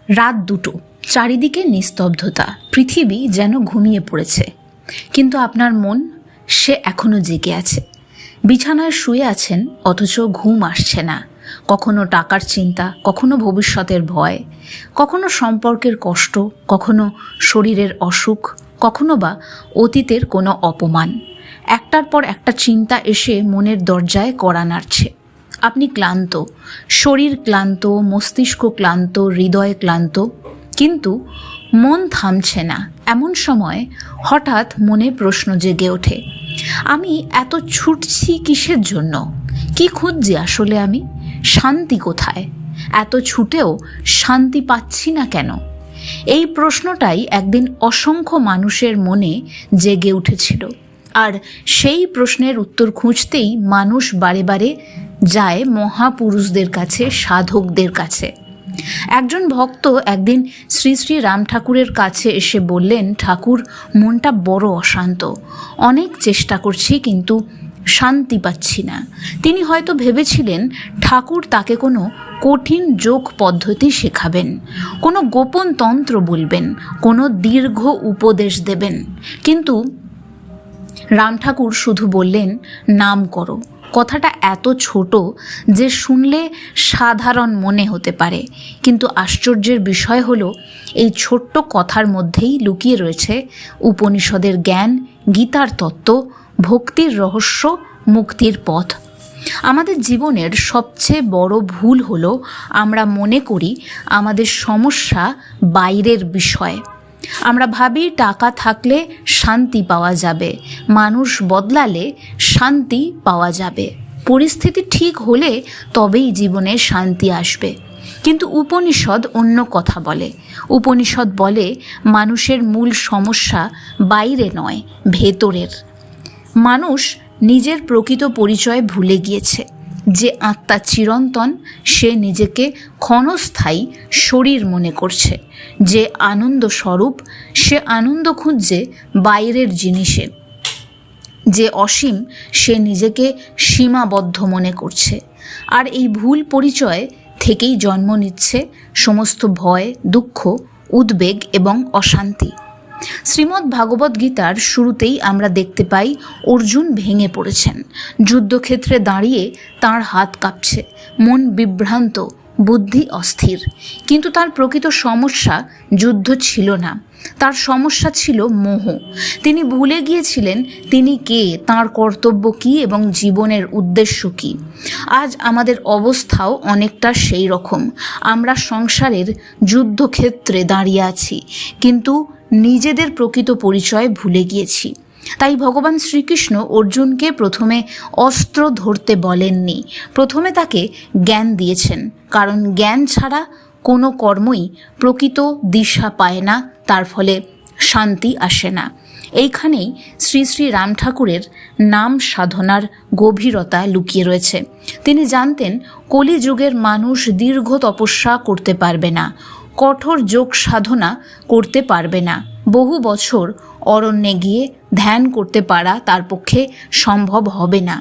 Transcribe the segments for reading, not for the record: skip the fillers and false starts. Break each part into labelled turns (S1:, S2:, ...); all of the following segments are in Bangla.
S1: রাত 2টো, চারিদিকে নিস্তব্ধতা, পৃথিবী যেন ঘুমিয়ে পড়েছে। কিন্তু আপনার মন, সে এখনো জেগে আছে। বিছানায় শুয়ে আছেন, অথচ ঘুম আসছে না। কখনো টাকার চিন্তা, কখনো ভবিষ্যতের ভয়, কখনো সম্পর্কের কষ্ট, কখনো শরীরের অসুখ, কখনো বা অতীতের কোনো অপমান। একটার পর একটা চিন্তা এসে মনের দরজায় কড়া নাড়ছে। আপনি ক্লান্ত, শরীর ক্লান্ত, মস্তিষ্ক ক্লান্ত, হৃদয় ক্লান্ত, কিন্তু মন থামছে না। এমন সময় হঠাৎ মনে প্রশ্ন জেগে ওঠে, আমি এত ছুটছি কিসের জন্য? কি খুঁজছি আসলে আমি? শান্তি কোথায়? এত ছুটেও শান্তি পাচ্ছি না কেন? এই প্রশ্নটাই একদিন অসংখ্য মানুষের মনে জেগে উঠেছিল। আর সেই প্রশ্নের উত্তর খুঁজতেই মানুষ বারে বারে যায় মহাপুরুষদের কাছে, সাধকদের কাছে। একজন ভক্ত একদিন শ্রী শ্রী রাম ঠাকুরের কাছে এসে বললেন, ঠাকুর, মনটা বড় অশান্ত, অনেক চেষ্টা করছি কিন্তু শান্তি পাচ্ছি না। তিনি হয়তো ভেবেছিলেন ঠাকুর তাকে কোনো কঠিন যোগ পদ্ধতি শেখাবেন, কোনো গোপন তন্ত্র বলবেন, কোনো দীর্ঘ উপদেশ দেবেন। কিন্তু রাম ঠাকুর শুধু বললেন, নাম করো। কথাটা এত ছোট যে শুনলে সাধারণ মনে হতে পারে, কিন্তু আশ্চর্যের বিষয় হলো এই ছোট্ট কথার মধ্যেই লুকিয়ে রয়েছে উপনিষদের জ্ঞান, গীতার তত্ত্ব, ভক্তির রহস্য, মুক্তির পথ। আমাদের জীবনের সবচেয়ে বড় ভুল হলো আমরা মনে করি আমাদের সমস্যা বাইরের বিষয়। আমরা ভাবি টাকা থাকলে শান্তি পাওয়া যাবে, মানুষ বদলালে শান্তি পাওয়া যাবে, পরিস্থিতি ঠিক হলে তবেই জীবনে শান্তি আসবে। কিন্তু উপনিষদ অন্য কথা বলে। উপনিষদ বলে মানুষের মূল সমস্যা বাইরে নয়, ভেতরের। মানুষ নিজের প্রকৃত পরিচয় ভুলে গিয়েছে। যে আত্মা চিরন্তন, সে নিজেকে ক্ষণস্থায়ী শরীর মনে করছে। যে আনন্দ স্বরূপ, সে আনন্দ খুঁজছে বাইরের জিনিসে। যে অসীম, সে নিজেকে সীমাবদ্ধ মনে করছে। আর এই ভুল পরিচয় থেকেই জন্ম নিচ্ছে সমস্ত ভয়, দুঃখ, উদ্বেগ এবং অশান্তি। শ্রীমদ্ ভাগবত গীতার শুরুতেই আমরা দেখতে পাই অর্জুন ভেঙে পড়েছেন। যুদ্ধক্ষেত্রে দাঁড়িয়ে তাঁর হাত কাঁপছে, মন বিভ্রান্ত, বুদ্ধি অস্থির। কিন্তু তার প্রকৃত সমস্যা যুদ্ধ ছিল না, তার সমস্যা ছিল মোহ। তিনি ভুলে গিয়েছিলেন তিনি কে, তাঁর কর্তব্য কী এবং জীবনের উদ্দেশ্য কী। আজ আমাদের অবস্থাও অনেকটা সেই রকম। আমরা সংসারের যুদ্ধক্ষেত্রে দাঁড়িয়ে আছি, কিন্তু নিজেদের প্রকৃত পরিচয় ভুলে গিয়েছি। তাই ভগবান শ্রীকৃষ্ণ অর্জুনকে প্রথমে অস্ত্র ধরতে বলেননি, প্রথমে তাকে জ্ঞান দিয়েছেন। কারণ জ্ঞান ছাড়া কোনো কর্মই প্রকৃত দিশা পায় না, তার ফলে শান্তি আসে না। এইখানেই শ্রী শ্রী রাম ঠাকুরের নাম সাধনার গভীরতা লুকিয়ে রয়েছে। তিনি জানতেন কলিযুগের মানুষ দীর্ঘ তপস্যা করতে পারবে না, কঠোর যোগ সাধনা করতে পারবে না। বহু বছর অরণ্যে গিয়ে ধ্যান করতে পারা তার পক্ষে সম্ভব হবে না।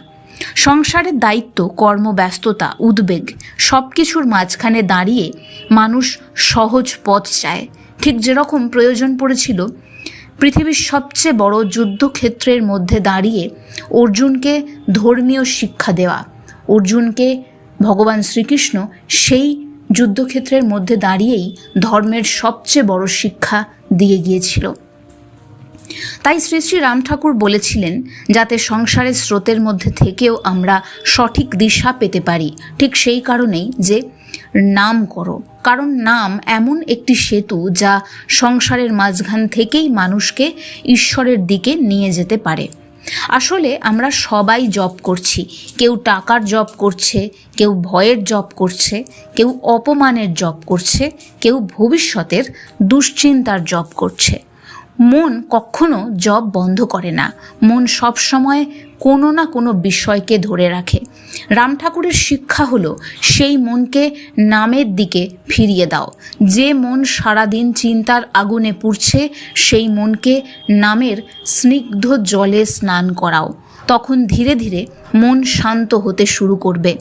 S1: সংসারের দায়িত্ব, কর্মব্যস্ততা, উদ্বেগ সব কিছুর মাঝখানে দাঁড়িয়ে মানুষ সহজ পথ চায়। ঠিক যেরকম প্রয়োজন পড়েছিল পৃথিবীর সবচেয়ে বড় যুদ্ধক্ষেত্রের মধ্যে দাঁড়িয়ে অর্জুনকে ধর্মীয় শিক্ষা দেওয়া। অর্জুনকে ভগবান শ্রীকৃষ্ণ সেই যুদ্ধক্ষেত্রের মধ্যে দাঁড়িয়েই ধর্মের সবচেয়ে বড় শিক্ষা দিয়ে গিয়েছিল। তাই শ্রী শ্রী রাম ঠাকুর বলেছিলেন, যাতে সংসারের স্রোতের মধ্যে থেকেও আমরা সঠিক দিশা পেতে পারি। ঠিক সেই কারণেই যে নাম করো, কারণ নাম এমন একটি সেতু যা সংসারের মাঝখান থেকেই মানুষকে ঈশ্বরের দিকে নিয়ে যেতে পারে। আসলে আমরা সবাই জব করছি। কেউ টাকার জব করছে, কেউ ভয়ের জব করছে, কেউ অপমানের জব করছে, কেউ ভবিষ্যতের দুশ্চিন্তার জব করছে। মন কখনো জব বন্ধ করে না, মন সবসময় কোনো না কোনো বিষয়কে ধরে রাখে। রাম ঠাকুরের শিক্ষা হলো সেই মনকে নামের দিকে ফিরিয়ে দাও। যে মন সারাদিন চিন্তার আগুনে পুড়ছে, সেই মনকে নামের স্নিগ্ধ জলে স্নান করাও। তখন ধীরে ধীরে মন শান্ত হতে শুরু করবে।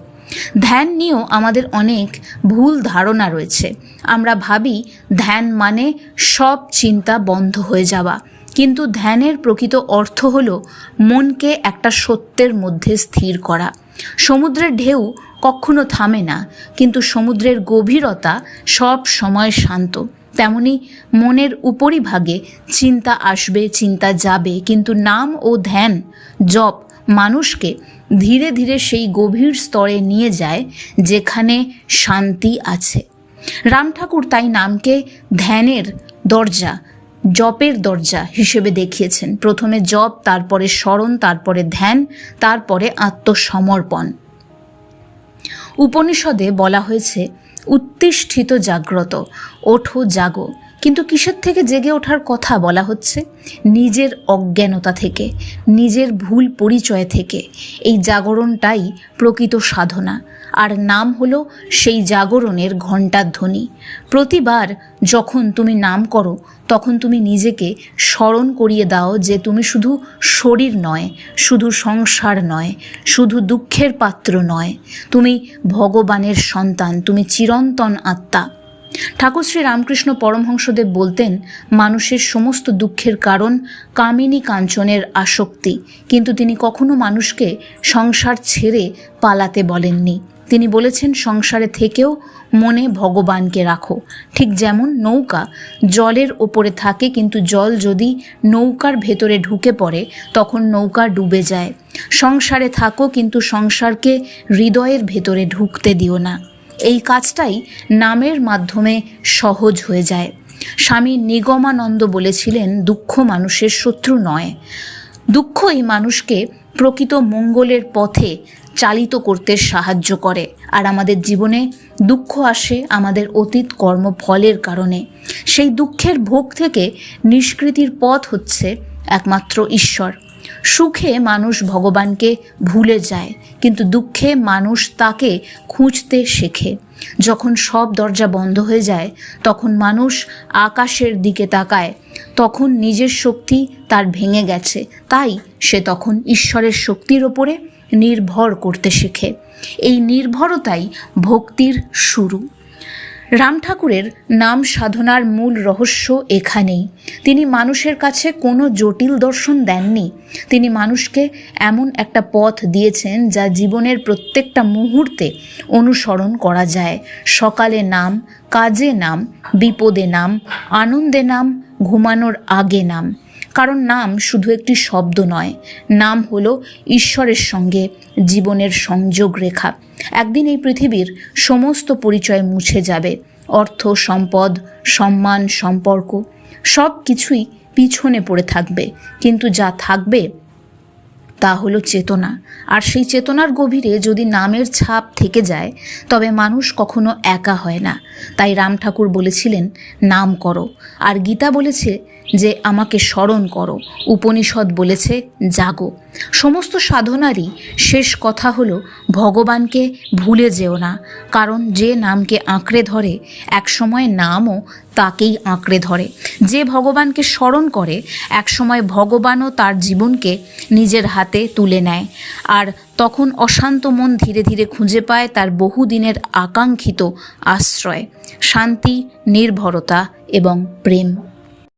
S1: ধ্যান নিয়েও আমাদের অনেক ভুল ধারণা রয়েছে। আমরা ভাবি ধ্যান মানে সব চিন্তা বন্ধ হয়ে যাওয়া, কিন্তু ধ্যানের প্রকৃত অর্থ হলো মনকে একটা সত্যের মধ্যে স্থির করা। সমুদ্রের ঢেউ কখনো থামে না, কিন্তু সমুদ্রের গভীরতা সব সময় শান্ত। তেমনি মনের উপরিভাগে চিন্তা আসবে, চিন্তা যাবে, কিন্তু নাম ও ধ্যান জপ মানুষকে ধীরে ধীরে সেই গভীর স্তরে নিয়ে যায় যেখানে শান্তি আছে। রাম ঠাকুর তাই নামকে ধ্যানের দরজা, জপের দরজা হিসেবে দেখিয়েছেন। প্রথমে জপ, তারপরে স্মরণ, তারপরে ধ্যান, তারপরে আত্মসমর্পণ। উপনিষদে বলা হয়েছে উত্তিষ্ঠিত জাগ্রত, ওঠো জাগো। কিন্তু কিসের থেকে জেগে ওঠার কথা বলা হচ্ছে? নিজের অজ্ঞানতা থেকে, নিজের ভুল পরিচয় থেকে। এই জাগরণটাই প্রকৃত সাধনা, আর নাম হলো সেই জাগরণের ঘণ্টার ধ্বনি। প্রতিবার যখন তুমি নাম করো তখন তুমি নিজেকে স্মরণ করিয়ে দাও যে তুমি শুধু শরীর নয়, শুধু সংসার নয়, শুধু দুঃখের পাত্র নয়, তুমি ভগবানের সন্তান, তুমি চিরন্তন আত্মা। ঠাকুর শ্রী রামকৃষ্ণ পরমহংসদেব বলতেন, মানুষের সমস্ত দুঃখের কারণ কামিনী কাঞ্চনের আসক্তি, কিন্তু তিনি কখনো মানুষকে সংসার ছেড়ে পালাতে বলেননি। তিনি বলেছেন, সংসারে থেকেও মনে ভগবানকে রাখো। ঠিক যেমন নৌকা জলের ওপরে থাকে, কিন্তু জল যদি নৌকার ভেতরে ঢুকে পড়ে তখন নৌকা ডুবে যায়। সংসারে থাকো, কিন্তু সংসারকে হৃদয়ের ভেতরে ঢুকতে দিও না। এই কাজটাই নামের মাধ্যমে সহজ হয়ে যায়। স্বামী নিগমানন্দ বলেছিলেন, দুঃখ মানুষের শত্রু নয়, দুঃখই মানুষকে প্রকৃত মঙ্গলের পথে চালিত করতে সাহায্য করে। আর আমাদের জীবনে দুঃখ আসে আমাদের অতীত কর্মফলের কারণে। সেই দুঃখের ভোগ থেকে নিষ্কৃতির পথ হচ্ছে একমাত্র ঈশ্বর। সুখে মানুষ ভগবানকে ভুলে যায়, কিন্তু দুঃখে মানুষ তাকে খুঁজতে শেখে। যখন সব দরজা বন্ধ হয়ে যায় তখন মানুষ আকাশের দিকে তাকায়, তখন নিজের শক্তি তার ভেঙে গেছে, তাই সে তখন ঈশ্বরের শক্তির ওপরে নির্ভর করতে শেখে। এই নির্ভরতাই ভক্তির শুরু। রাম ঠাকুরের নাম সাধনার মূল রহস্য এখানেই। তিনি মানুষের কাছে কোনো জটিল দর্শন দেননি, তিনি মানুষকে এমন একটা পথ দিয়েছেন যা জীবনের প্রত্যেকটা মুহূর্তে অনুসরণ করা যায়। সকালে নাম, কাজে নাম, বিপদে নাম, আনন্দে নাম, ঘুমানোর আগে নাম। কারণ নাম শুধু একটি শব্দ নয়, নাম হলো ঈশ্বরের সঙ্গে জীবনের সংযোগ রেখা। একদিন এই পৃথিবীর সমস্ত পরিচয় মুছে যাবে, অর্থ, সম্পদ, সম্মান, সম্পর্ক সব কিছুই পিছনে পড়ে থাকবে, কিন্তু যা থাকবে তা হলো চেতনা। আর সেই চেতনার গভীরে যদি নামের ছাপ থেকে যায় তবে মানুষ কখনো একা হয় না। তাই রাম ঠাকুর বলেছিলেন, নাম করো। আর গীতা বলেছে যে আমাকে স্মরণ করো। উপনিষদ বলেছে জাগো। সমস্ত সাধনারই শেষ কথা হলো ভগবানকে ভুলে যেও না, কারণ যে নামকে আঁকড়ে ধরে একসময় নামও তাকেই আঁকড়ে ধরে। যে ভগবানকে স্মরণ করে একসময় ভগবানও তার জীবনকে নিজের হাতে তুলে নেয়, আর তখন অশান্ত মন ধীরে ধীরে খুঁজে পায় তার বহুদিনের আকাঙ্ক্ষিত আশ্রয়, শান্তি, নির্ভরতা এবং প্রেম।